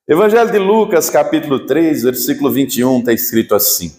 Evangelho de Lucas, capítulo 3, versículo 21, está escrito assim: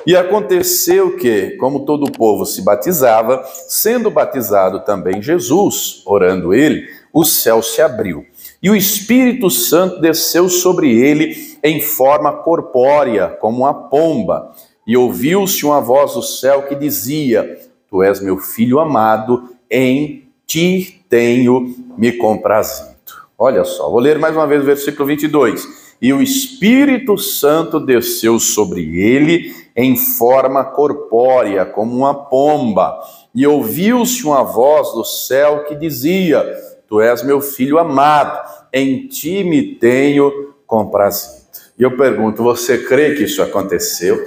E aconteceu que, como todo o povo se batizava, sendo batizado também Jesus, orando ele, o céu se abriu, e o Espírito Santo desceu sobre ele em forma corpórea, como uma pomba, e ouviu-se uma voz do céu que dizia: Tu és meu filho amado, em ti tenho me comprazido. Olha só, vou ler mais uma vez o versículo 22. E o Espírito Santo desceu sobre ele em forma corpórea, como uma pomba, e ouviu-se uma voz do céu que dizia: Tu és meu filho amado, em ti me tenho comprazido. E eu pergunto, você crê que isso aconteceu?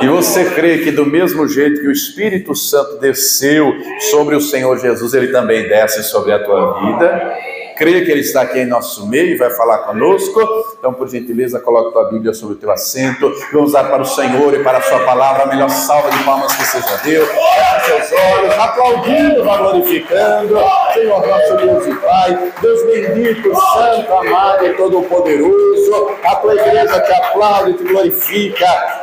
E você crê que do mesmo jeito que o Espírito Santo desceu sobre o Senhor Jesus, ele também desce sobre a tua vida? Crê que ele está aqui em nosso meio e vai falar conosco? Então, por gentileza, coloque tua Bíblia sobre o teu assento. Vamos dar para o Senhor e para a sua palavra a melhor salva de palmas que você já deu. Feche seus olhos, aplaudindo, glorificando. Senhor nosso Deus e Pai, Deus bendito, santo, amado e todo-poderoso, a tua igreja te aplaude e te glorifica.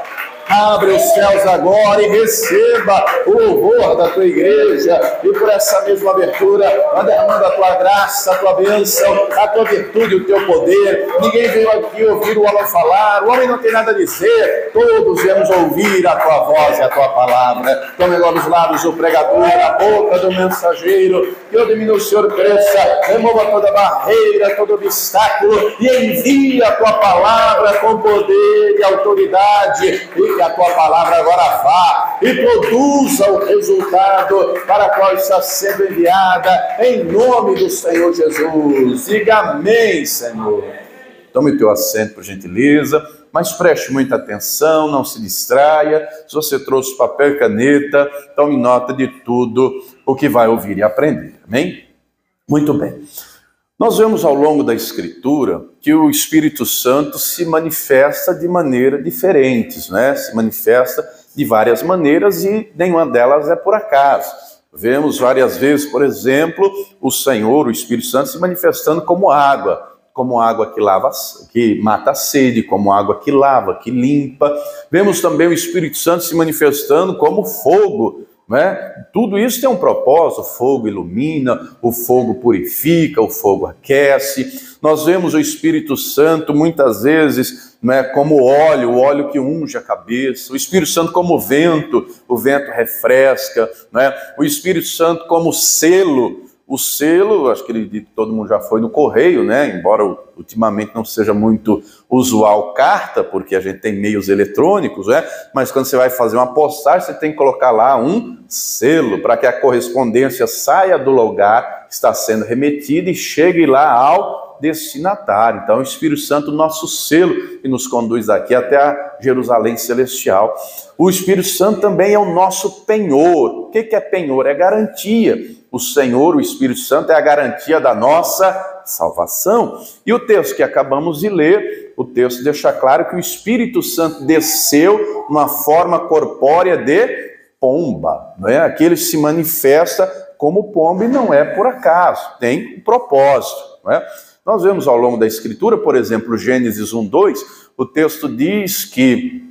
Abre os céus agora e receba o louvor da tua igreja. E por essa mesma abertura, vai derramando a tua graça, a tua bênção, a tua virtude, o teu poder. Ninguém veio aqui ouvir o homem falar, o homem não tem nada a dizer. Todos viemos ouvir a tua voz e a tua palavra. Tome agora os lábios do pregador, a boca do mensageiro. Que eu diminua, o Senhor cresça, remova toda barreira, todo obstáculo e envie a tua palavra com poder e autoridade. E que a tua palavra agora vá e produza o resultado para o qual está sendo enviada, em nome do Senhor Jesus. Diga amém, Senhor. Tome o teu assento, por gentileza, mas preste muita atenção, não se distraia. Se você trouxe papel e caneta, tome nota de tudo o que vai ouvir e aprender, amém? Muito bem. Nós vemos ao longo da Escritura que o Espírito Santo se manifesta de maneira diferentes, né? Se manifesta de várias maneiras e nenhuma delas é por acaso. Vemos várias vezes, por exemplo, o Senhor, o Espírito Santo, se manifestando como água que mata a sede, como água que lava, que limpa. Vemos também o Espírito Santo se manifestando como fogo, né? Tudo isso tem um propósito. O fogo ilumina, o fogo purifica, o fogo aquece. Nós vemos o Espírito Santo muitas vezes, né, como óleo, o óleo que unge a cabeça. O Espírito Santo como vento, o vento refresca, né? O Espírito Santo como selo. O selo, acho que todo mundo já foi no correio, né? Embora ultimamente não seja muito usual carta, porque a gente tem meios eletrônicos, né? Mas quando você vai fazer uma postagem, você tem que colocar lá um selo, para que a correspondência saia do lugar que está sendo remetida e chegue lá ao destinatário. Então, o Espírito Santo, nosso selo, que nos conduz daqui até a Jerusalém Celestial. O Espírito Santo também é o nosso penhor. O que é penhor? É garantia. O Senhor, o Espírito Santo, é a garantia da nossa salvação. E o texto que acabamos de ler, o texto deixa claro que o Espírito Santo desceu numa forma corpórea de pomba, não é? Aqui ele se manifesta como pomba e não é por acaso, tem um propósito, não é? Nós vemos ao longo da Escritura, por exemplo, Gênesis 1:2, o texto diz que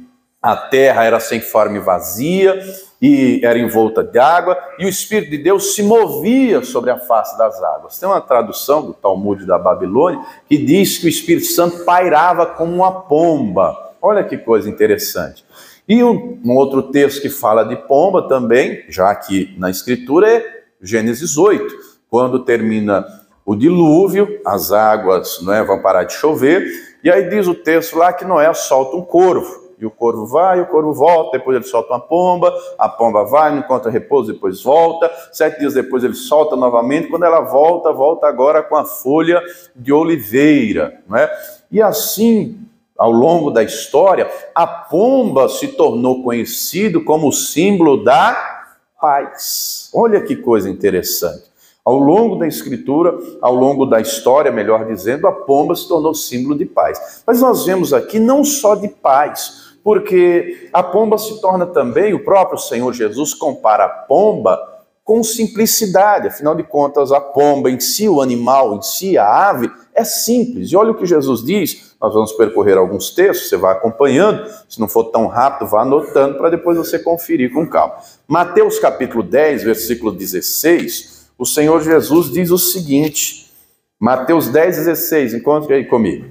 a terra era sem forma e vazia, e era envolta de água, e o Espírito de Deus se movia sobre a face das águas. Tem uma tradução do Talmud da Babilônia que diz que o Espírito Santo pairava como uma pomba. Olha que coisa interessante. E um outro texto que fala de pomba também, já aqui na Escritura, é Gênesis 8, quando termina o dilúvio, as águas, não é, vão parar de chover, e aí diz o texto lá que Noé solta um corvo. E o corvo vai, o corvo volta, depois ele solta uma pomba, a pomba vai, não encontra repouso, depois volta, 7 dias depois ele solta novamente, quando ela volta agora com a folha de oliveira, não é? E assim, ao longo da história, a pomba se tornou conhecido como símbolo da paz. Olha que coisa interessante. Ao longo da Escritura, ao longo da história, melhor dizendo, a pomba se tornou símbolo de paz. Mas nós vemos aqui não só de paz, porque a pomba se torna também, o próprio Senhor Jesus compara a pomba com simplicidade. Afinal de contas, a pomba em si, o animal em si, a ave, é simples. E olha o que Jesus diz, nós vamos percorrer alguns textos, você vai acompanhando, se não for tão rápido, vá anotando para depois você conferir com calma. Mateus capítulo 10, versículo 16, o Senhor Jesus diz o seguinte, Mateus 10, 16, encontre aí comigo.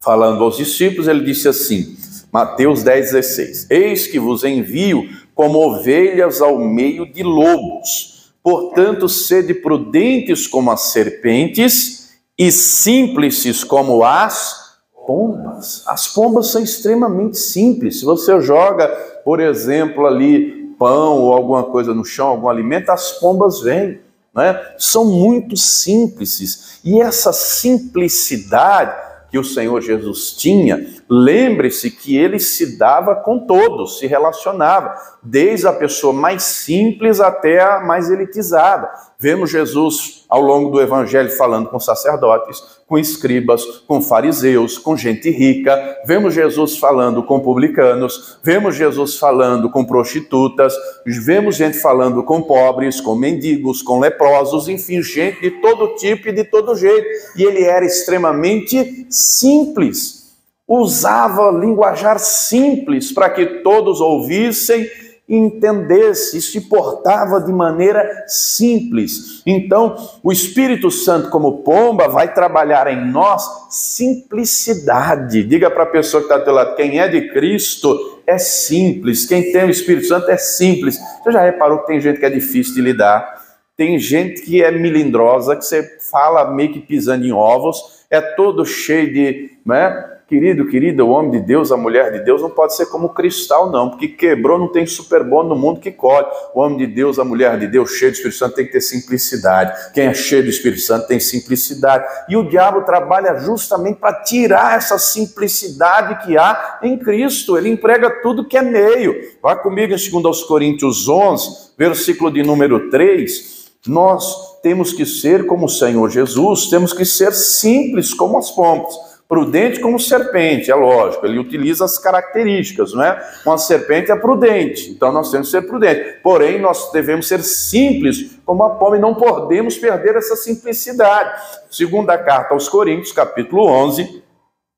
Falando aos discípulos, ele disse assim, Mateus 10, 16, eis que vos envio como ovelhas ao meio de lobos, portanto, sede prudentes como as serpentes e simples como as pombas. As pombas são extremamente simples. Se você joga, por exemplo, ali pão ou alguma coisa no chão, algum alimento, as pombas vêm, né? São muito simples. E essa simplicidade que o Senhor Jesus tinha, lembre-se que ele se dava com todos, se relacionava, desde a pessoa mais simples até a mais elitizada. Vemos Jesus ao longo do Evangelho falando com sacerdotes, com escribas, com fariseus, com gente rica. Vemos Jesus falando com publicanos, vemos Jesus falando com prostitutas, vemos gente falando com pobres, com mendigos, com leprosos, enfim, gente de todo tipo e de todo jeito. E ele era extremamente simples, usava linguajar simples para que todos ouvissem e entendessem, se portava de maneira simples. Então, o Espírito Santo, como pomba, vai trabalhar em nós simplicidade. Diga para a pessoa que está do teu lado, quem é de Cristo é simples, quem tem o Espírito Santo é simples. Você já reparou que tem gente que é difícil de lidar? Tem gente que é melindrosa, que você fala meio que pisando em ovos, é todo cheio de, né? Querido, o homem de Deus, a mulher de Deus não pode ser como cristal não, porque quebrou, não tem super bom no mundo que colhe. O homem de Deus, a mulher de Deus, cheio do Espírito Santo, tem que ter simplicidade. Quem é cheio do Espírito Santo tem simplicidade. E o diabo trabalha justamente para tirar essa simplicidade que há em Cristo. Ele emprega tudo que é meio. Vá comigo em 2 Coríntios 11, versículo de número 3. Nós temos que ser como o Senhor Jesus, temos que ser simples como as pombas. Prudente como serpente, é lógico, ele utiliza as características, não é? Uma serpente é prudente, então nós temos que ser prudentes. Porém, nós devemos ser simples como a pomba e não podemos perder essa simplicidade. Segunda carta aos Coríntios, capítulo 11,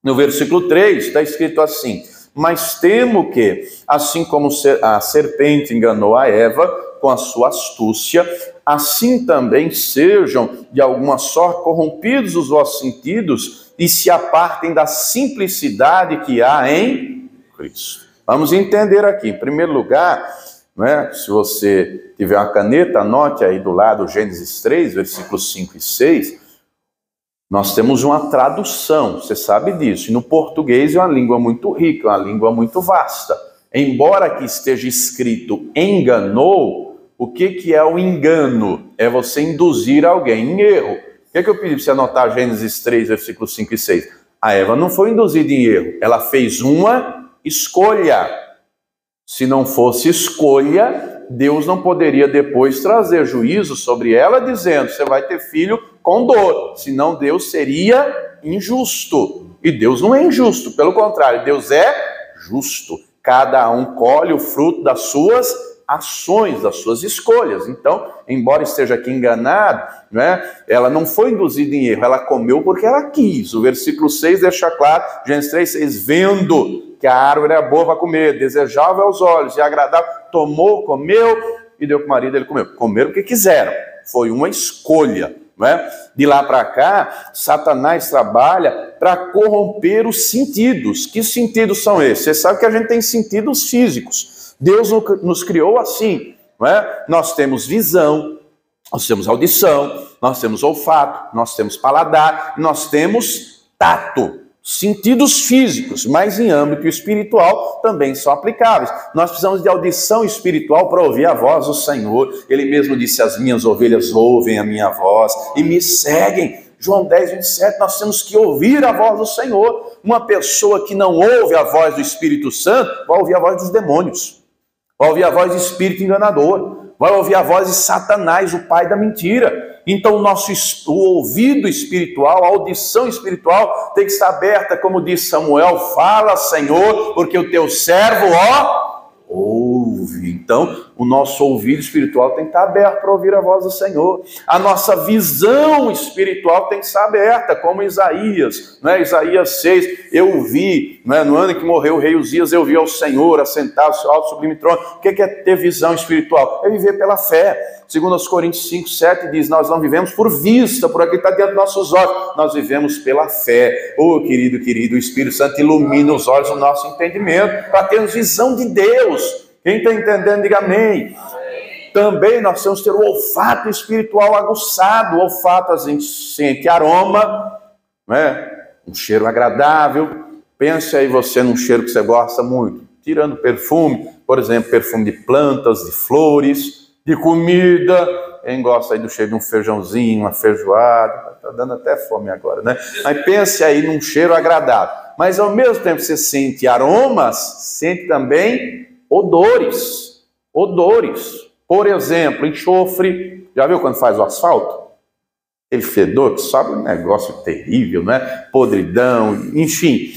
no versículo 3, está escrito assim, mas temo que, assim como a serpente enganou a Eva com a sua astúcia, assim também sejam, de alguma sorte, corrompidos os vossos sentidos e se apartem da simplicidade que há em Cristo. Vamos entender aqui, em primeiro lugar, né, se você tiver uma caneta, anote aí do lado Gênesis 3, versículos 5 e 6, nós temos uma tradução, você sabe disso, e no português é uma língua muito rica, uma língua muito vasta. Embora aqui esteja escrito enganou, o que é o engano? É você induzir alguém em erro. O que eu pedi para você anotar Gênesis 3, versículos 5 e 6? A Eva não foi induzida em erro, ela fez uma escolha. Se não fosse escolha, Deus não poderia depois trazer juízo sobre ela, dizendo, você vai ter filho com dor, senão Deus seria injusto. E Deus não é injusto, pelo contrário, Deus é justo. Cada um colhe o fruto das suas ações, das suas escolhas. Então, embora esteja aqui enganado, né, ela não foi induzida em erro, ela comeu porque ela quis. O versículo 6 deixa claro, Gênesis 3, 6, vendo que a árvore era boa para comer, desejável aos olhos e agradável, tomou, comeu e deu para o marido, ele comeu. Comeram o que quiseram, foi uma escolha. Né? De lá para cá, Satanás trabalha para corromper os sentidos. Que sentidos são esses? Você sabe que a gente tem sentidos físicos. Deus nos criou assim, não é? Nós temos visão, nós temos audição, nós temos olfato, nós temos paladar, nós temos tato, sentidos físicos, mas em âmbito espiritual também são aplicáveis. Nós precisamos de audição espiritual para ouvir a voz do Senhor. Ele mesmo disse, as minhas ovelhas ouvem a minha voz e me seguem. João 10, 27, nós temos que ouvir a voz do Senhor. Uma pessoa que não ouve a voz do Espírito Santo, vai ouvir a voz dos demônios. Vai ouvir a voz do espírito enganador, vai ouvir a voz de Satanás, o pai da mentira. Então o ouvido espiritual, a audição espiritual tem que estar aberta, como diz Samuel, fala Senhor, porque o teu servo, ouve. Então o nosso ouvido espiritual tem que estar aberto para ouvir a voz do Senhor. A nossa visão espiritual tem que estar aberta, como Isaías, né? Isaías 6, eu vi, né? No ano em que morreu o rei Uzias, eu vi ao Senhor assentado no seu alto sublime trono. O que é ter visão espiritual? É viver pela fé. Segundo aos Coríntios 5, 7 diz, nós não vivemos por vista, por aquilo que está diante dos nossos olhos, nós vivemos pela fé. Oh, querido, o Espírito Santo ilumina os olhos do nosso entendimento, para termos visão de Deus. Quem está entendendo, diga amém. Também nós temos que ter o olfato espiritual aguçado. O olfato, a gente sente aroma, né? Um cheiro agradável. Pense aí você num cheiro que você gosta muito, tirando perfume, por exemplo, perfume de plantas, de flores, de comida. Quem gosta aí do cheiro de um feijãozinho, uma feijoada, está dando até fome agora, né? Mas pense aí num cheiro agradável. Mas ao mesmo tempo que você sente aromas, sente também odores. Odores. Por exemplo, enxofre. Já viu quando faz o asfalto? Aquele fedor que sobe, um negócio terrível, né? Podridão, enfim.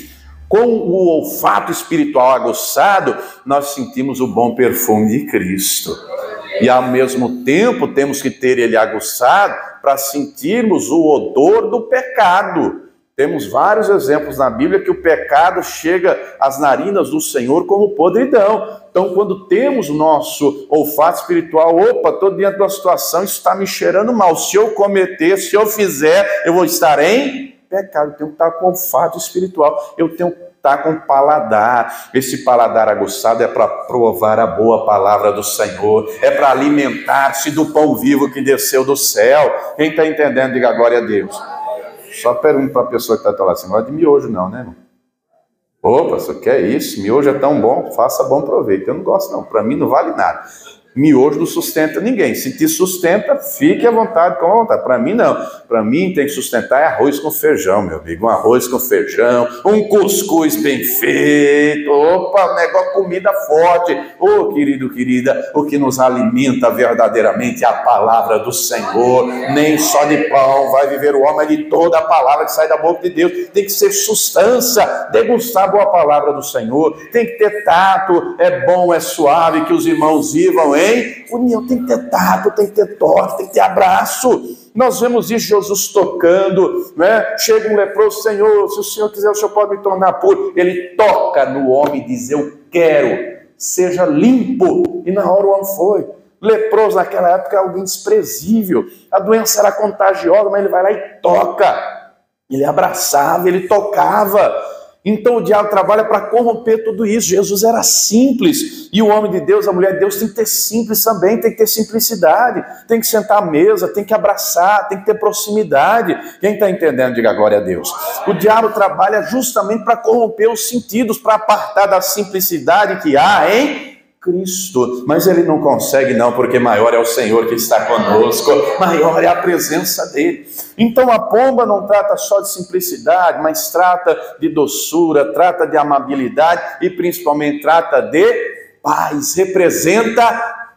Com o olfato espiritual aguçado, nós sentimos o bom perfume de Cristo. E ao mesmo tempo temos que ter ele aguçado para sentirmos o odor do pecado. Temos vários exemplos na Bíblia que o pecado chega às narinas do Senhor como podridão. Então, quando temos o nosso olfato espiritual, opa, estou diante de uma situação, isso está me cheirando mal. Se eu cometer, se eu fizer, eu vou estar em pecado. Eu tenho que estar com olfato espiritual. Eu tenho que estar com paladar. Esse paladar aguçado é para provar a boa palavra do Senhor. É para alimentar-se do pão vivo que desceu do céu. Quem está entendendo, diga glória a Deus. Só pergunto para a pessoa que está do lado, você não gosta de miojo não, né, irmão? Opa, você quer isso? Miojo é tão bom, faça bom proveito. Eu não gosto não, para mim não vale nada. Miojo não sustenta ninguém. Se te sustenta, fique à vontade, com a vontade. Para mim não. Para mim tem que sustentar é arroz com feijão, meu amigo. Um arroz com feijão, um cuscuz bem feito. Opa, negócio, comida forte. Ô, querido, querida, o que nos alimenta verdadeiramente é a palavra do Senhor. Nem só de pão vai viver o homem, mas de toda a palavra que sai da boca de Deus. Tem que ser substância, degustar a boa palavra do Senhor. Tem que ter tato, é bom, é suave, que os irmãos vivam em união. Tem que ter tato, tem que ter toque, tem que ter abraço. Nós vemos isso, Jesus tocando, né? Chega um leproso, Senhor, se o Senhor quiser, o Senhor pode me tornar puro. Ele toca no homem e diz, eu quero, seja limpo. E na hora o homem foi. Leproso naquela época é alguém desprezível. A doença era contagiosa, mas ele vai lá e toca. Ele abraçava, ele tocava. Então o diabo trabalha para corromper tudo isso. Jesus era simples, e o homem de Deus, a mulher de Deus tem que ter simples também, tem que ter simplicidade, tem que sentar à mesa, tem que abraçar, tem que ter proximidade. Quem está entendendo, diga glória a Deus. O diabo trabalha justamente para corromper os sentidos, para apartar da simplicidade que há em Cristo, mas ele não consegue não, porque maior é o Senhor que está conosco, maior é a presença dele. Então a pomba não trata só de simplicidade, mas trata de doçura, trata de amabilidade e principalmente trata de paz, representa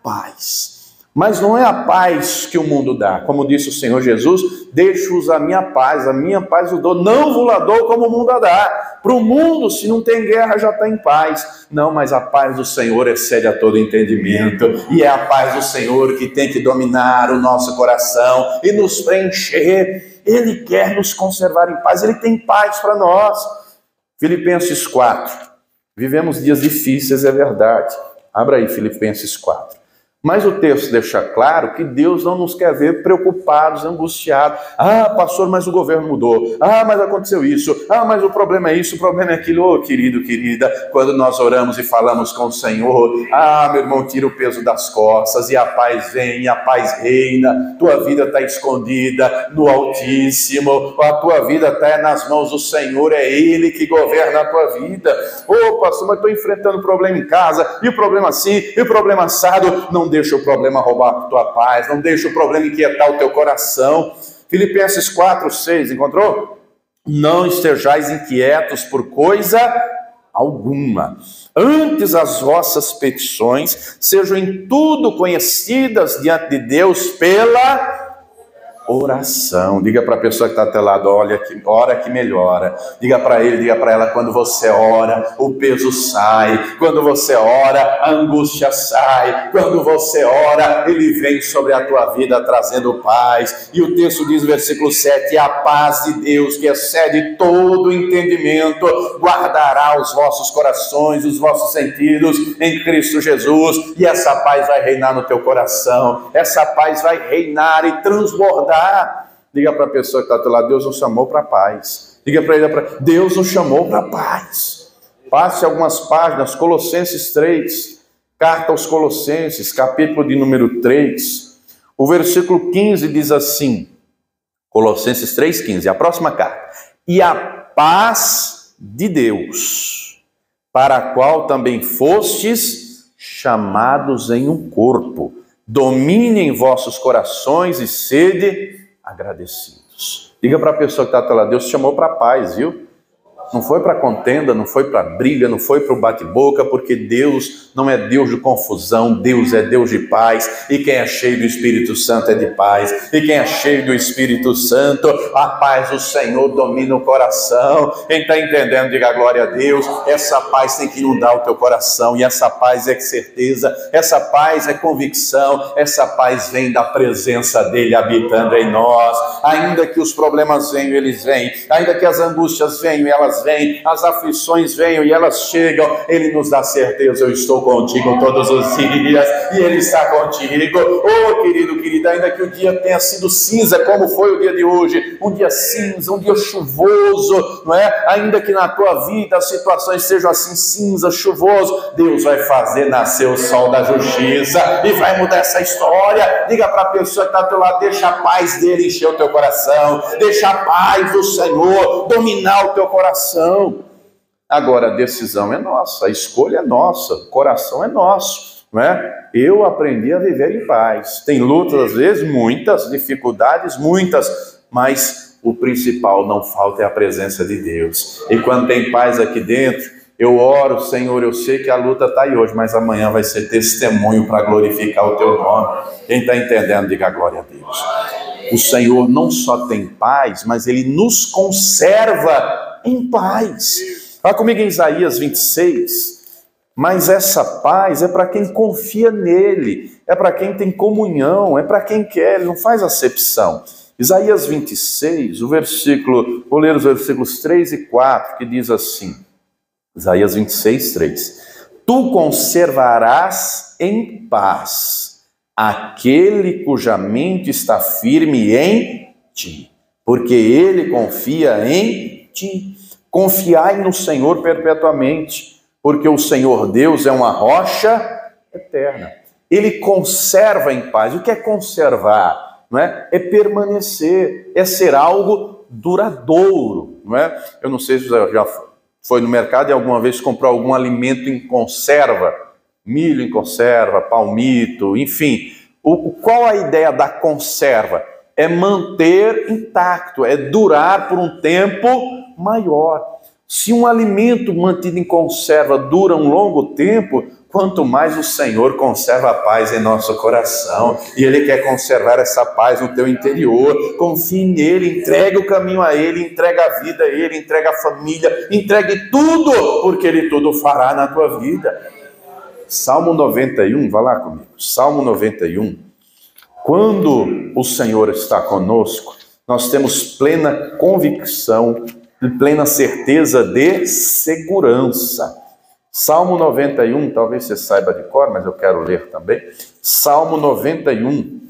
paz. Mas não é a paz que o mundo dá, como disse o Senhor Jesus, deixo-vos a minha paz eu dou, não vos la dou como o mundo a dá. Para o mundo, se não tem guerra, já está em paz. Não, mas a paz do Senhor excede a todo entendimento, e é a paz do Senhor que tem que dominar o nosso coração e nos preencher. Ele quer nos conservar em paz, Ele tem paz para nós. Filipenses 4, vivemos dias difíceis, é verdade. Abra aí Filipenses 4. Mas o texto deixa claro que Deus não nos quer ver preocupados, angustiados. Ah, pastor, mas o governo mudou. Ah, mas aconteceu isso. Ah, mas o problema é isso, o problema é aquilo. Oh, querido, querida, quando nós oramos e falamos com o Senhor, ah, meu irmão, tira o peso das costas e a paz vem, a paz reina. Tua vida está escondida no Altíssimo. A tua vida está nas mãos do Senhor, é Ele que governa a tua vida. Oh, pastor, mas estou enfrentando problema em casa, e o problema assim, e o problema assado. Não deixa o problema roubar a tua paz, não deixa o problema inquietar o teu coração. Filipenses 4, 6, encontrou? Não estejais inquietos por coisa alguma. Antes as vossas petições sejam em tudo conhecidas diante de Deus pela oração. Diga para a pessoa que está ao teu lado, olha, ora que melhora. Diga para ele, diga para ela, quando você ora, o peso sai. Quando você ora, a angústia sai. Quando você ora, ele vem sobre a tua vida trazendo paz. E o texto diz, versículo 7, a paz de Deus, que excede todo entendimento, guardará os vossos corações, os vossos sentidos em Cristo Jesus. E essa paz vai reinar no teu coração. Essa paz vai reinar e transbordar. Diga para a pessoa que está ao teu lado, Deus nos chamou para a paz. Diga para ele, Deus nos chamou para a paz. Passe algumas páginas, Colossenses 3, carta aos Colossenses, capítulo de número 3, o versículo 15 diz assim, Colossenses 3,15, a próxima carta. E a paz de Deus, para a qual também fostes chamados em um corpo, domine em vossos corações e sede agradecidos. Diga para a pessoa que está ao lado, Deus te chamou para a paz, viu? Não foi para contenda, não foi para briga, não foi para o bate-boca, porque Deus não é Deus de confusão, Deus é Deus de paz, e quem é cheio do Espírito Santo é de paz, e quem é cheio do Espírito Santo, a paz do Senhor domina o coração. Quem está entendendo, diga glória a Deus. Essa paz tem que inundar o teu coração, e essa paz é certeza, essa paz é convicção, essa paz vem da presença dEle habitando em nós. Ainda que os problemas venham, eles vêm, ainda que as angústias venham, elas vêm, as aflições venham e elas chegam, Ele nos dá certeza, eu estou contigo todos os dias, e Ele está contigo. Oh, querido, querida, ainda que o dia tenha sido cinza, como foi o dia de hoje, um dia cinza, um dia chuvoso, não é? Ainda que na tua vida as situações sejam assim, cinza, chuvoso, Deus vai fazer nascer o sol da justiça, e vai mudar essa história. Diga para a pessoa que está ao teu lado, deixa a paz dele encher o teu coração, deixa a paz do Senhor dominar o teu coração. Agora a decisão é nossa, a escolha é nossa, o coração é nosso, não é? Eu aprendi a viver em paz. Tem lutas às vezes, muitas, dificuldades muitas, mas o principal, não falta, é a presença de Deus. E quando tem paz aqui dentro, eu oro, Senhor, eu sei que a luta está aí hoje, mas amanhã vai ser testemunho para glorificar o teu nome. Quem está entendendo, diga glória a Deus. O Senhor não só tem paz, mas Ele nos conserva em paz. Vá comigo em Isaías 26. Mas essa paz é para quem confia nele, é para quem tem comunhão, é para quem quer, ele não faz acepção. Isaías 26, vou ler os versículos 3 e 4, que diz assim, Isaías 26, 3. Tu conservarás em paz aquele cuja mente está firme em ti, porque ele confia em ti. Confiai no Senhor perpetuamente, porque o Senhor Deus é uma rocha eterna. Ele conserva em paz. O que é conservar? Não é? É permanecer, é ser algo duradouro, não é? Eu não sei se você já foi no mercado e alguma vez comprou algum alimento em conserva, milho em conserva, palmito, enfim. Qual a ideia da conserva? É manter intacto, é durar por um tempo maior. Se um alimento mantido em conserva dura um longo tempo, quanto mais o Senhor conserva a paz em nosso coração, e Ele quer conservar essa paz no teu interior. Confie nele, entregue o caminho a Ele, entregue a vida a Ele, entregue a família, entregue tudo, porque Ele tudo fará na tua vida. Salmo 91, vá lá comigo, Salmo 91. Quando o Senhor está conosco, nós temos plena convicção e plena certeza de segurança. Salmo 91, talvez você saiba de cor, mas eu quero ler também. Salmo 91,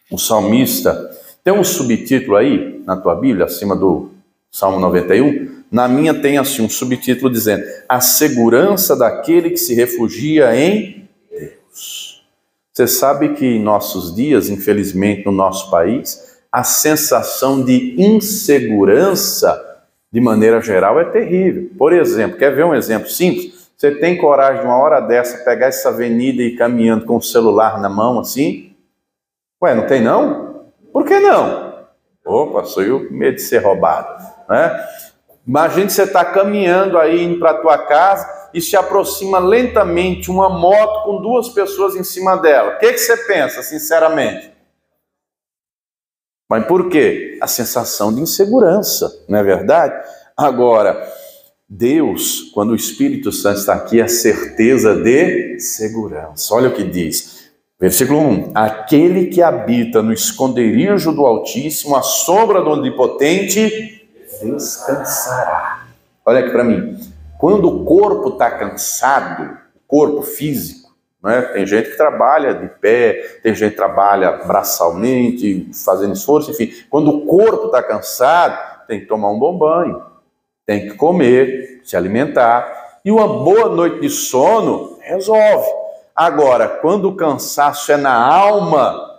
o salmista, tem um subtítulo aí na tua Bíblia, acima do Salmo 91, na minha tem assim um subtítulo dizendo, a segurança daquele que se refugia em Deus. Você sabe que em nossos dias, infelizmente no nosso país, a sensação de insegurança, de maneira geral, é terrível. Por exemplo, quer ver um exemplo simples? Você tem coragem de uma hora dessa pegar essa avenida e ir caminhando com o celular na mão assim? Ué, não tem não? Por que não? Opa, sou eu com medo de ser roubado, né? Imagine que você está caminhando aí, indo para a tua casa e se aproxima lentamente uma moto com duas pessoas em cima dela. O que você pensa, sinceramente? Mas por quê? A sensação de insegurança, não é verdade? Agora, Deus, quando o Espírito Santo está aqui, é a certeza de segurança. Olha o que diz, versículo 1. Aquele que habita no esconderijo do Altíssimo, à sombra do Onipotente, descansará. Olha aqui para mim. Quando o corpo está cansado, o corpo físico, né? Tem gente que trabalha de pé, tem gente que trabalha braçalmente, fazendo esforço, enfim. Quando o corpo está cansado, tem que tomar um bom banho, tem que comer, se alimentar. E uma boa noite de sono resolve. Agora, quando o cansaço é na alma,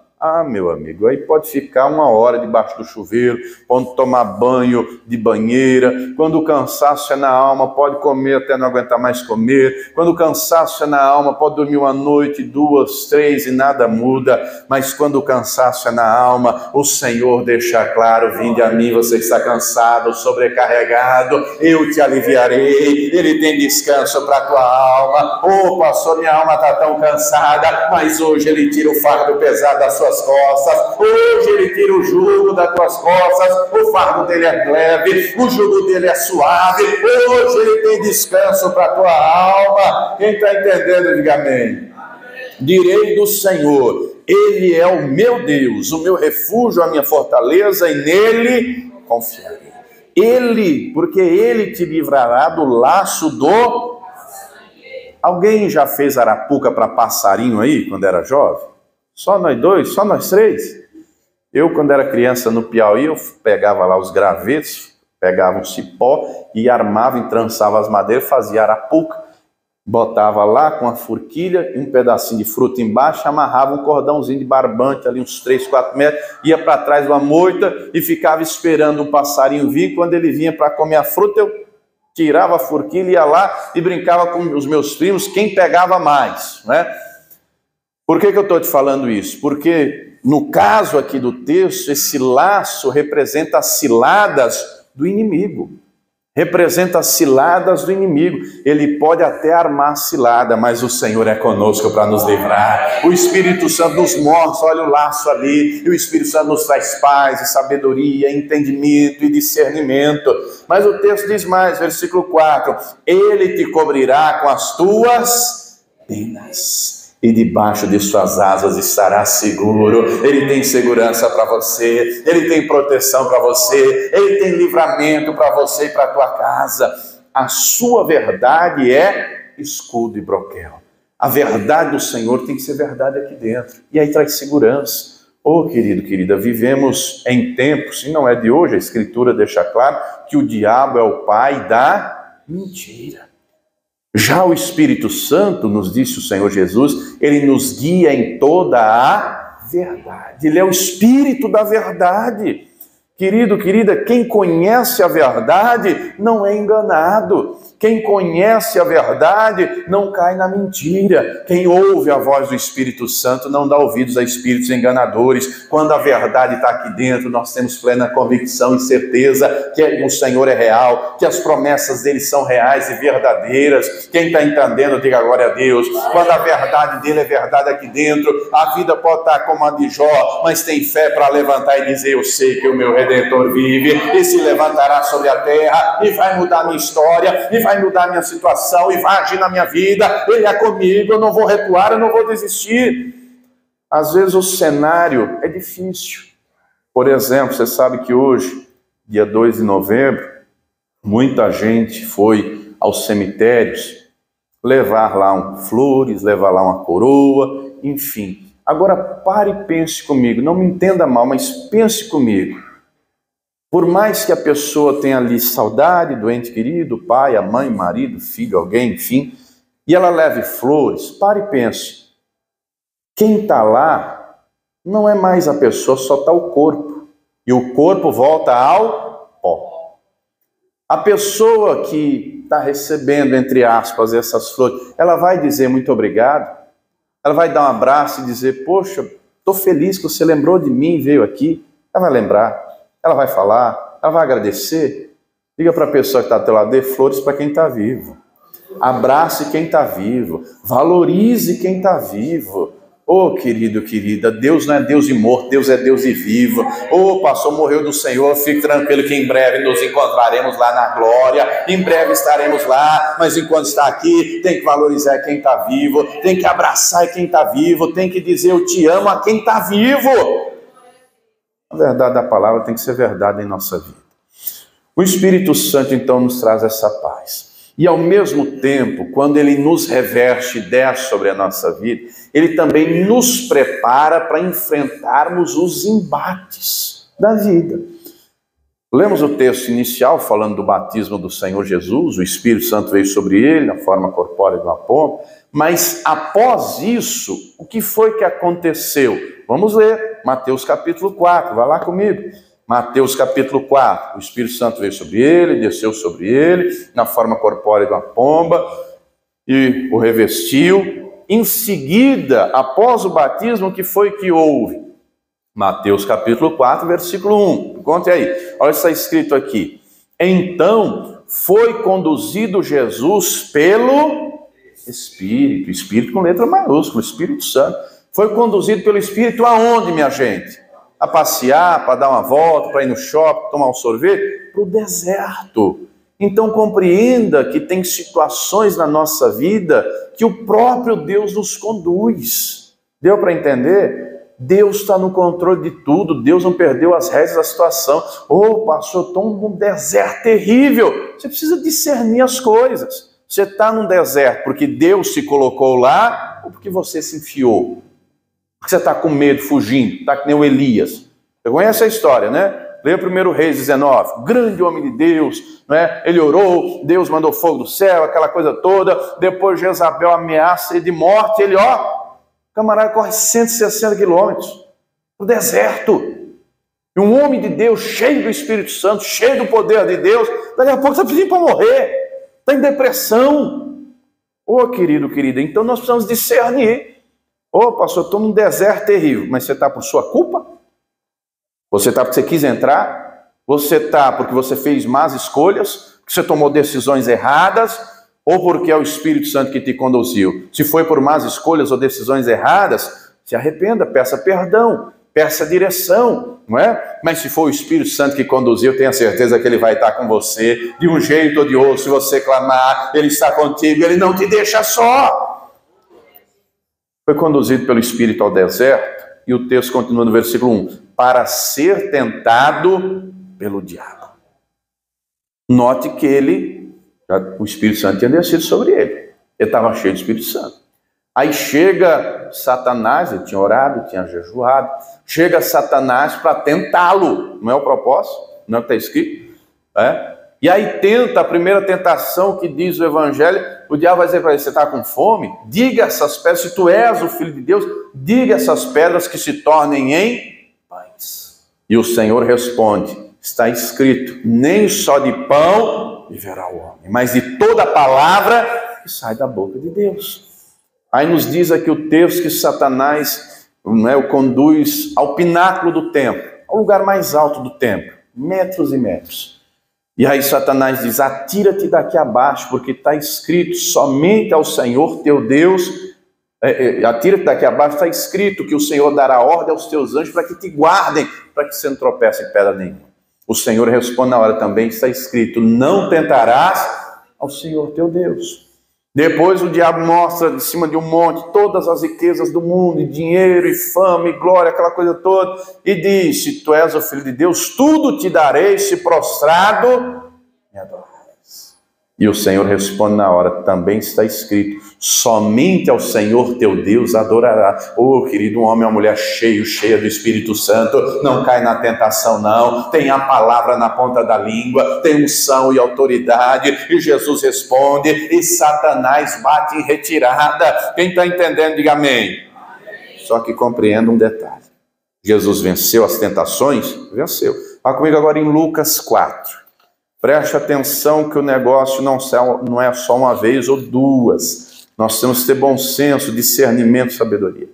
meu amigo, aí pode ficar 1 hora debaixo do chuveiro, pode tomar banho de banheira. Quando o cansaço é na alma, pode comer até não aguentar mais comer. Quando o cansaço é na alma, pode dormir 1 noite, 2, 3 e nada muda. Mas quando o cansaço é na alma, o Senhor deixa claro: vinde a mim, você que está cansado, sobrecarregado, eu te aliviarei. Ele tem descanso para a tua alma. Pastor, minha alma está tão cansada, mas hoje Ele tira o fardo pesado das suas costas, hoje Ele tira o jugo das tuas costas, o fardo dele é leve, o jugo dele é suave, hoje Ele tem descanso para a tua alma. Quem está entendendo, diga amém. Direi do Senhor, Ele é o meu Deus, o meu refúgio, a minha fortaleza, e nele confiarei. Porque Ele te livrará do laço do... Alguém já fez arapuca para passarinho aí, quando era jovem? Só nós 2? Só nós 3? Eu, quando era criança no Piauí, eu pegava lá os gravetos, pegava um cipó e armava, entrançava as madeiras, fazia arapuca, botava lá com a forquilha e um pedacinho de fruta embaixo, amarrava um cordãozinho de barbante ali uns 3, 4 metros, ia para trás de uma moita e ficava esperando um passarinho vir. Quando ele vinha para comer a fruta, eu tirava a forquilha, ia lá e brincava com os meus primos, quem pegava mais, né? Por que eu estou te falando isso? Porque no caso aqui do texto, esse laço representa as ciladas do inimigo. Representa as ciladas do inimigo. Ele pode até armar cilada, mas o Senhor é conosco para nos livrar. O Espírito Santo nos mostra, olha o laço ali, e o Espírito Santo nos traz paz e sabedoria, entendimento e discernimento. Mas o texto diz mais, versículo 4, Ele te cobrirá com as tuas penas, e debaixo de suas asas estará seguro. Ele tem segurança para você, Ele tem proteção para você, Ele tem livramento para você e para a tua casa. A sua verdade é escudo e broquel. A verdade do Senhor tem que ser verdade aqui dentro, e aí traz segurança. Querido, querida, vivemos em tempos, e não é de hoje, a Escritura deixa claro que o diabo é o pai da mentira. Já o Espírito Santo, nos disse o Senhor Jesus, Ele nos guia em toda a verdade. Ele é o Espírito da verdade. Querido, querida, quem conhece a verdade não é enganado. Quem conhece a verdade não cai na mentira. Quem ouve a voz do Espírito Santo não dá ouvidos a espíritos enganadores. Quando a verdade está aqui dentro, nós temos plena convicção e certeza que o Senhor é real, que as promessas dele são reais e verdadeiras. Quem está entendendo, diga glória a Deus. Quando a verdade dele é verdade aqui dentro, a vida pode estar como a de Jó, mas tem fé para levantar e dizer: eu sei que o meu Redentor vive e se levantará sobre a terra e vai mudar a minha história, e vai mudar a minha situação, e vai agir na minha vida. Ele é comigo, eu não vou recuar, eu não vou desistir. Às vezes o cenário é difícil. Por exemplo, você sabe que hoje, dia 2 de novembro, muita gente foi aos cemitérios levar lá flores, levar lá uma coroa, enfim. Agora pare e pense comigo, não me entenda mal, mas pense comigo. Por mais que a pessoa tenha ali saudade do ente querido, pai, a mãe, marido, filho, alguém, enfim, e ela leve flores, pare e pense. Quem está lá não é mais a pessoa, só está o corpo. E o corpo volta ao pó. A pessoa que está recebendo, entre aspas, essas flores, ela vai dizer muito obrigado, ela vai dar um abraço e dizer: poxa, estou feliz que você lembrou de mim e veio aqui. Ela vai lembrar. Ela vai falar, ela vai agradecer. Diga para a pessoa que está ao teu lado: dê flores para quem está vivo. Abrace quem está vivo. Valorize quem está vivo. Oh, querido, querida, Deus não é Deus de morto, Deus é Deus de vivo. Oh, pastor, morreu do Senhor, fique tranquilo que em breve nos encontraremos lá na glória, em breve estaremos lá, mas enquanto está aqui, tem que valorizar quem está vivo, tem que abraçar quem está vivo, tem que dizer eu te amo a quem está vivo. A verdade da palavra tem que ser verdade em nossa vida. O Espírito Santo então nos traz essa paz. E ao mesmo tempo, quando ele nos reverte ideias sobre a nossa vida, ele também nos prepara para enfrentarmos os embates da vida. Lemos o texto inicial falando do batismo do Senhor Jesus, o Espírito Santo veio sobre ele na forma corpórea de uma pomba, mas após isso, o que foi que aconteceu? Vamos ler Mateus capítulo 4, vai lá comigo. Mateus capítulo 4, o Espírito Santo veio sobre ele, desceu sobre ele, na forma corpórea de uma pomba, e o revestiu. Em seguida, após o batismo, o que foi que houve? Mateus capítulo 4, versículo 1. Conte aí, olha o que está escrito aqui. Então, foi conduzido Jesus pelo Espírito, Espírito com letra maiúscula, Espírito Santo. Foi conduzido pelo Espírito aonde, minha gente? A passear, para dar uma volta, para ir no shopping, tomar um sorvete? Para o deserto. Então compreenda que tem situações na nossa vida que o próprio Deus nos conduz. Deu para entender? Deus está no controle de tudo, Deus não perdeu as rédeas da situação. Oh, pastor, eu estou num deserto terrível. Você precisa discernir as coisas. Você está num deserto porque Deus se colocou lá ou porque você se enfiou? Porque você está com medo, fugindo, está que nem o Elias. Você conhece a história, né? Leia 1 Reis 19, grande homem de Deus, né? Ele orou, Deus mandou fogo do céu, aquela coisa toda. Depois Jezabel ameaça ele de morte, ele, o camarada corre 160 quilômetros no deserto. E um homem de Deus, cheio do Espírito Santo, cheio do poder de Deus, daqui a pouco está pedindo para morrer, está em depressão. Ô, querido, querida, então nós precisamos discernir. Ô, pastor, eu estou num deserto terrível, mas você está por sua culpa? Você está porque você quis entrar? Você está porque você fez más escolhas? Porque você tomou decisões erradas? Ou porque é o Espírito Santo que te conduziu? Se foi por más escolhas ou decisões erradas, se arrependa, peça perdão, peça direção, não é? Mas se for o Espírito Santo que conduziu, tenha certeza que ele vai estar com você, de um jeito ou de outro. Se você clamar, ele está contigo, ele não te deixa só. Foi conduzido pelo Espírito ao deserto, e o texto continua no versículo 1, para ser tentado pelo diabo. Note que o Espírito Santo tinha descido sobre ele. Ele estava cheio do Espírito Santo. Aí chega Satanás, ele tinha orado, tinha jejuado, chega Satanás para tentá-lo. Não é o propósito? Não é o que está escrito? E aí tenta, a primeira tentação que diz o Evangelho, o diabo vai dizer para ele, você está com fome? Diga essas pedras, se tu és o Filho de Deus, diga essas pedras que se tornem em pães. E o Senhor responde, está escrito, nem só de pão viverá o homem, mas de toda palavra que sai da boca de Deus. Aí nos diz aqui o texto que Satanás o conduz ao pináculo do templo, ao lugar mais alto do templo, metros e metros. E aí Satanás diz, atira-te daqui abaixo, porque está escrito, somente ao Senhor teu Deus, atira-te daqui abaixo, está escrito que o Senhor dará ordem aos teus anjos para que te guardem, para que você não tropece em pedra nenhuma. O Senhor responde na hora também, está escrito, não tentarás ao Senhor teu Deus. Depois o diabo mostra de cima de um monte todas as riquezas do mundo, e dinheiro, e fama, e glória, aquela coisa toda, e diz, se tu és o Filho de Deus, tudo te darei, se prostrado me adorares. E o Senhor responde na hora, também está escrito, somente ao Senhor teu Deus adorará. Oh, querido, um homem ou uma mulher cheia do Espírito Santo, não cai na tentação não, tem a palavra na ponta da língua, tem unção e autoridade, e Jesus responde, e Satanás bate em retirada. Quem está entendendo, diga amém. Só que compreenda um detalhe, Jesus venceu as tentações? Venceu. Vá comigo agora em Lucas 4. Preste atenção que o negócio não é só uma vez ou duas. Nós temos que ter bom senso, discernimento, sabedoria.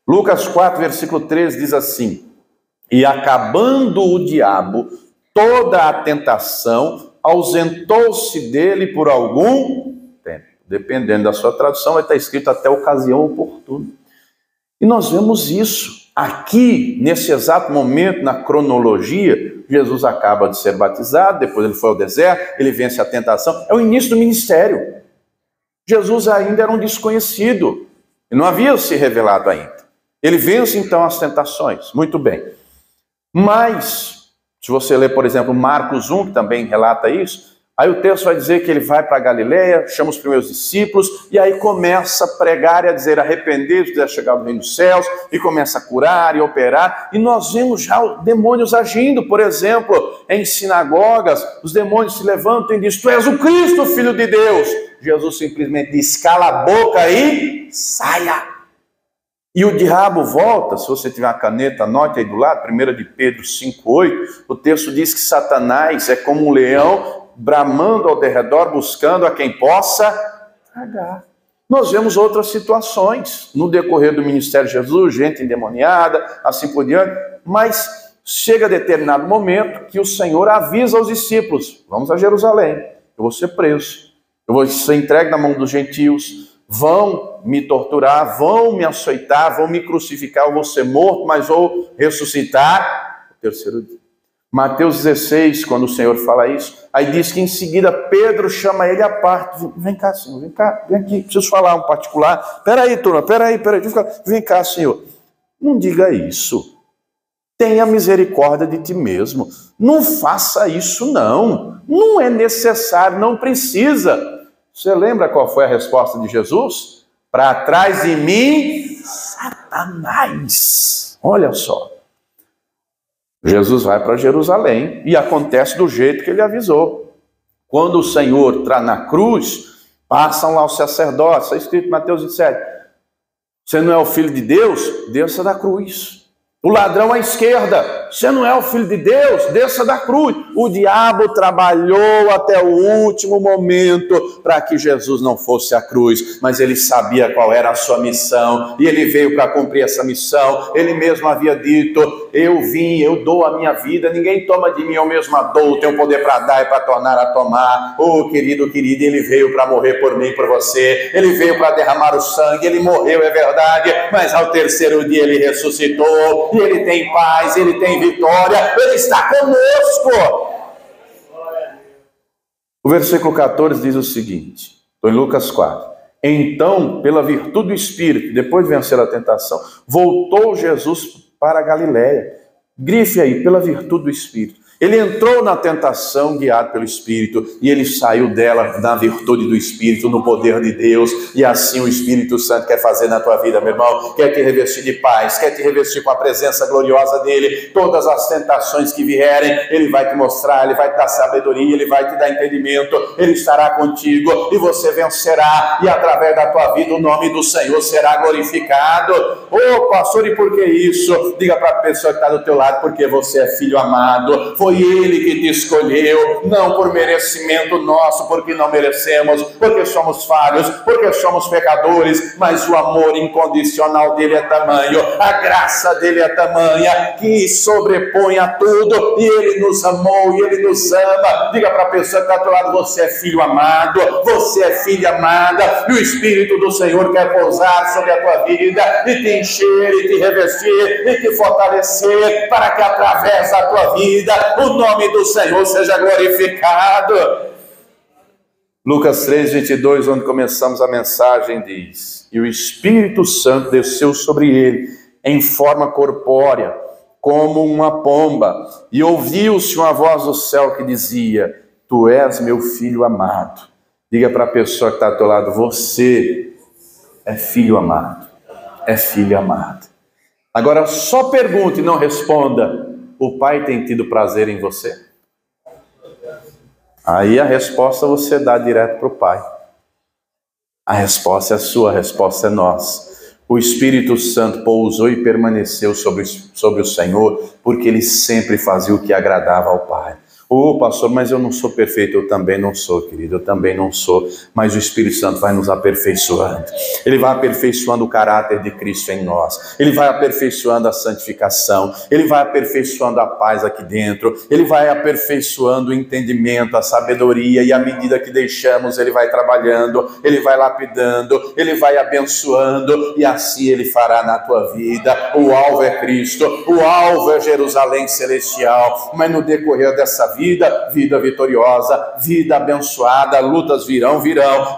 Lucas 4, versículo 13 diz assim, e acabando o diabo toda a tentação, ausentou-se dele por algum tempo. Dependendo da sua tradução, vai estar escrito até ocasião oportuna. E nós vemos isso aqui, nesse exato momento, na cronologia. Jesus acaba de ser batizado, depois ele foi ao deserto, ele vence a tentação. É o início do ministério. Jesus ainda era um desconhecido, e não havia se revelado ainda. Ele vence então as tentações, muito bem. Mas, se você ler, por exemplo, Marcos 1, que também relata isso, aí o texto vai dizer que ele vai para a Galileia, chama os primeiros discípulos, e aí começa a pregar e a dizer: arrependei-vos, quiser chegar ao reino dos céus, e começa a curar e operar. E nós vemos já os demônios agindo, por exemplo, em sinagogas, os demônios se levantam e dizem: tu és o Cristo, Filho de Deus. Jesus simplesmente diz: cala a boca e saia. E o diabo volta, se você tiver uma caneta, anote aí do lado, 1 de Pedro 5,8, o texto diz que Satanás é como um leão bramando ao derredor, buscando a quem possa tragar. Nós vemos outras situações no decorrer do ministério de Jesus, gente endemoniada, assim por diante, mas chega determinado momento que o Senhor avisa aos discípulos: vamos a Jerusalém, eu vou ser preso, eu vou ser entregue na mão dos gentios, vão me torturar, vão me açoitar, vão me crucificar, eu vou ser morto, mas vou ressuscitar no terceiro dia. Mateus 16, quando o Senhor fala isso, aí diz que em seguida Pedro chama ele à parte: vem cá, Senhor, vem cá, vem aqui, preciso falar um particular. Peraí, turma, peraí, vem cá, Senhor. Não diga isso. Tenha misericórdia de ti mesmo. Não faça isso, não. Não é necessário, não precisa. Você lembra qual foi a resposta de Jesus? Para trás de mim, Satanás. Olha só. Jesus vai para Jerusalém e acontece do jeito que ele avisou. Quando o Senhor está na cruz, passam lá os sacerdotes, está escrito em Mateus 27. Você não é o Filho de Deus? Desça da cruz. O ladrão à esquerda: você não é o Filho de Deus? Desça da cruz. O diabo trabalhou até o último momento para que Jesus não fosse à cruz, mas ele sabia qual era a sua missão, e ele veio para cumprir essa missão. Ele mesmo havia dito: eu vim, eu dou a minha vida, ninguém toma de mim, eu mesmo a dou, tenho poder para dar e para tornar a tomar. Oh, querido, ele veio para morrer por mim, por você, ele veio para derramar o sangue, ele morreu, é verdade, mas ao terceiro dia ele ressuscitou, e ele tem paz, ele tem vitória, ele está conosco. O versículo 14 diz o seguinte, estou em Lucas 4. Então, pela virtude do Espírito, depois de vencer a tentação, voltou Jesus para a Galileia. Grife aí: pela virtude do Espírito. Ele entrou na tentação guiado pelo Espírito, e ele saiu dela na virtude do Espírito, no poder de Deus. E assim o Espírito Santo quer fazer na tua vida, meu irmão. Quer te revestir de paz, quer te revestir com a presença gloriosa dele. Todas as tentações que vierem, ele vai te mostrar, ele vai te dar sabedoria, ele vai te dar entendimento, ele estará contigo e você vencerá, e através da tua vida o nome do Senhor será glorificado. Oh, pastor, e por que isso? Diga para a pessoa que está do teu lado: porque você é filho amado. Foi ele que te escolheu, não por merecimento nosso, porque não merecemos, porque somos falhos, porque somos pecadores, mas o amor incondicional dele é tamanho, a graça dele é tamanha, que sobrepõe a tudo, e ele nos amou, e ele nos ama. Diga para a pessoa que está do teu lado: você é filho amado, você é filha amada, e o Espírito do Senhor quer pousar sobre a tua vida, e te encher, e te revestir, e te fortalecer, para que através da tua vida o nome do Senhor seja glorificado. Lucas 3:22, onde começamos a mensagem, diz: e o Espírito Santo desceu sobre ele em forma corpórea, como uma pomba, e ouviu-se uma voz do céu que dizia: tu és meu filho amado. Diga para a pessoa que está ao teu lado: você é filho amado, é filho amado. Agora só pergunte e não responda: o Pai tem tido prazer em você? Aí a resposta você dá direto para o Pai. A resposta é sua, a resposta é nossa. O Espírito Santo pousou e permaneceu sobre o Senhor, porque ele sempre fazia o que agradava ao Pai. Ô, pastor, mas eu não sou perfeito. Eu também não sou, querido, eu também não sou. Mas o Espírito Santo vai nos aperfeiçoando. Ele vai aperfeiçoando o caráter de Cristo em nós. Ele vai aperfeiçoando a santificação. Ele vai aperfeiçoando a paz aqui dentro. Ele vai aperfeiçoando o entendimento, a sabedoria. E à medida que deixamos, Ele vai trabalhando, Ele vai lapidando, Ele vai abençoando. E assim Ele fará na tua vida. O alvo é Cristo, o alvo é Jerusalém celestial. Mas no decorrer dessa vida vitoriosa, vida abençoada, lutas virão,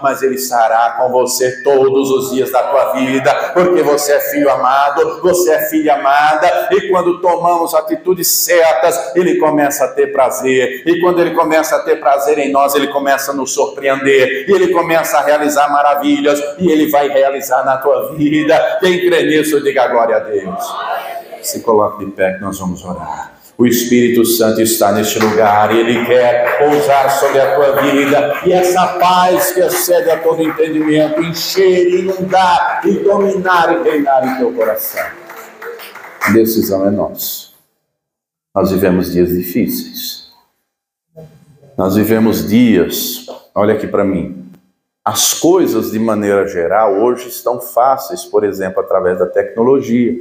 mas Ele estará com você todos os dias da tua vida, porque você é filho amado, você é filha amada, e quando tomamos atitudes certas, Ele começa a ter prazer, e quando Ele começa a ter prazer em nós, Ele começa a nos surpreender, e Ele começa a realizar maravilhas, e Ele vai realizar na tua vida. Quem crê nisso, diga glória a Deus. Se coloque de pé que nós vamos orar. O Espírito Santo está neste lugar e Ele quer pousar sobre a tua vida, e essa paz que excede a todo entendimento, encher, inundar e dominar e reinar em teu coração. A decisão é nossa. Nós vivemos dias difíceis. Nós vivemos dias, olha aqui para mim, as coisas de maneira geral hoje estão fáceis, por exemplo, através da tecnologia,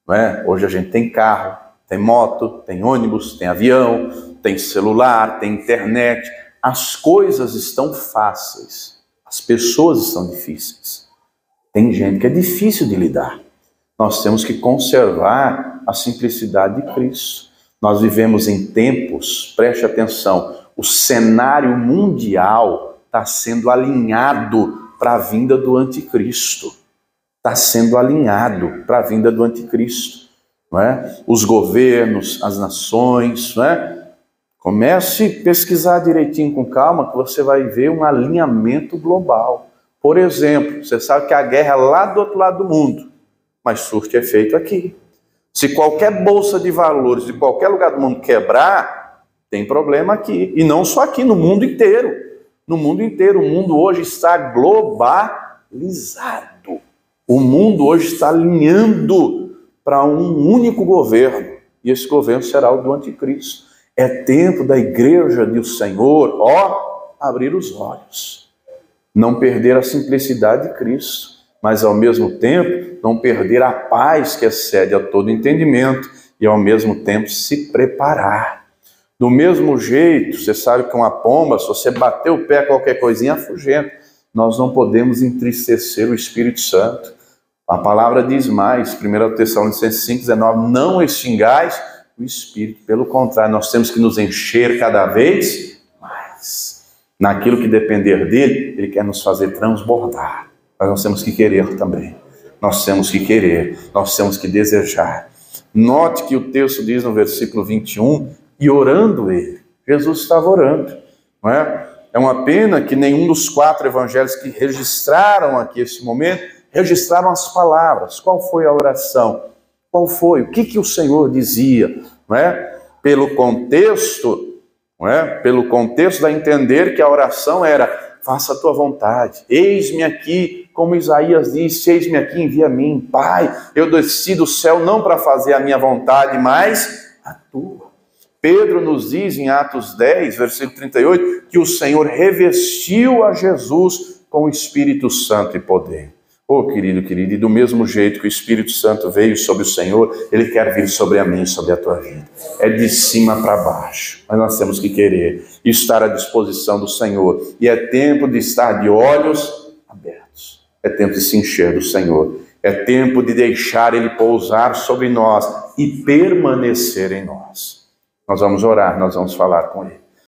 não é? Hoje a gente tem carro, tem moto, tem ônibus, tem avião, tem celular, tem internet. As coisas estão fáceis. As pessoas estão difíceis. Tem gente que é difícil de lidar. Nós temos que conservar a simplicidade de Cristo. Nós vivemos em tempos, preste atenção, o cenário mundial está sendo alinhado para a vinda do anticristo. Está sendo alinhado para a vinda do anticristo. Não é? Os governos, as nações, não é? Comece a pesquisar direitinho com calma que você vai ver um alinhamento global. Por exemplo, você sabe que a guerra é lá do outro lado do mundo, mas surte efeito aqui. Se qualquer bolsa de valores de qualquer lugar do mundo quebrar, tem problema aqui. E não só aqui, no mundo inteiro. No mundo inteiro. O mundo hoje está globalizado. O mundo hoje está alinhando para um único governo, e esse governo será o do anticristo. É tempo da igreja do Senhor, abrir os olhos, não perder a simplicidade de Cristo, mas ao mesmo tempo não perder a paz que excede a todo entendimento, e ao mesmo tempo se preparar. Do mesmo jeito, você sabe que uma pomba, se você bater o pé qualquer coisinha, afugenta. Nós não podemos entristecer o Espírito Santo. A palavra diz mais, 1 Tessalonicenses 5,19, não extingais o Espírito. Pelo contrário, nós temos que nos encher cada vez mais. Naquilo que depender dele, ele quer nos fazer transbordar. Mas nós temos que querer também. Nós temos que querer, nós temos que desejar. Note que o texto diz no versículo 21, e orando ele. Jesus estava orando, não é? É uma pena que nenhum dos 4 evangelhos que registraram aqui esse momento registraram as palavras. Qual foi a oração? Qual foi? O que o Senhor dizia? Não é? Pelo contexto, não é? Pelo contexto dá a entender que a oração era: faça a tua vontade. Eis-me aqui, como Isaías disse, eis-me aqui, envia a mim. Pai, eu desci do céu não para fazer a minha vontade, mas a tua. Pedro nos diz em Atos 10, versículo 38, que o Senhor revestiu a Jesus com o Espírito Santo e poder. Querido, e do mesmo jeito que o Espírito Santo veio sobre o Senhor, Ele quer vir sobre a mim e sobre a tua vida. É de cima para baixo, mas nós temos que querer e estar à disposição do Senhor. E é tempo de estar de olhos abertos. É tempo de se encher do Senhor. É tempo de deixar Ele pousar sobre nós e permanecer em nós. Nós vamos orar, nós vamos falar com Ele.